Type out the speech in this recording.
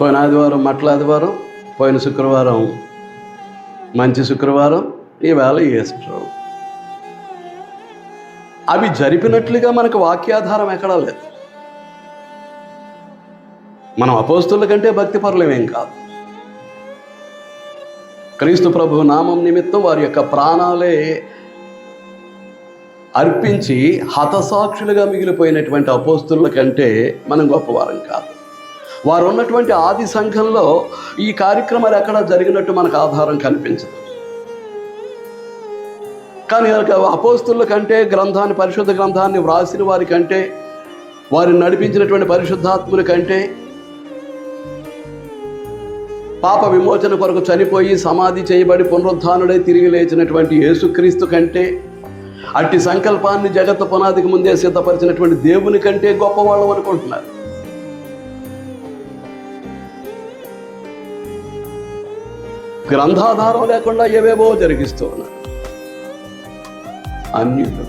పోయిన ఆదివారం మట్ల ఆదివారం, పోయిన శుక్రవారం మంచి శుక్రవారం, ఈవేళ యేసు ప్రభు. అవి జరిపినట్లుగా మనకు వాక్యాధారం ఎక్కడా లేదు. మనం అపోస్తుల కంటే భక్తిపరులమేం కాదు. క్రీస్తు ప్రభు నామం నిమిత్తం వారి యొక్క ప్రాణాలే అర్పించి హతసాక్షులుగా మిగిలిపోయినటువంటి అపోస్తుల కంటే మనం గొప్పవారం కాదు. వారు ఉన్నటువంటి ఆది సంఘంలో ఈ కార్యక్రమాలు ఎక్కడా జరిగినట్టు మనకు ఆధారం కనిపించదు. కానీ అపోస్తుల కంటే గ్రంథాన్ని, పరిశుద్ధ గ్రంథాన్ని వ్రాసిన వారి కంటే, వారిని నడిపించినటువంటి పరిశుద్ధాత్ముల కంటే, పాప విమోచన కొరకు చనిపోయి సమాధి చేయబడి పునరుద్ధానుడై తిరిగి లేచినటువంటి యేసుక్రీస్తు కంటే, అట్టి సంకల్పాన్ని జగత్తు పునాదికి ముందే సిద్ధపరిచినటువంటి దేవుని కంటే గొప్పవాళ్ళం అనుకుంటున్నారు. గ్రంథాధారం లేకుండా ఏవేవో జరిగిస్తూ ఉన్నారు అన్యులు.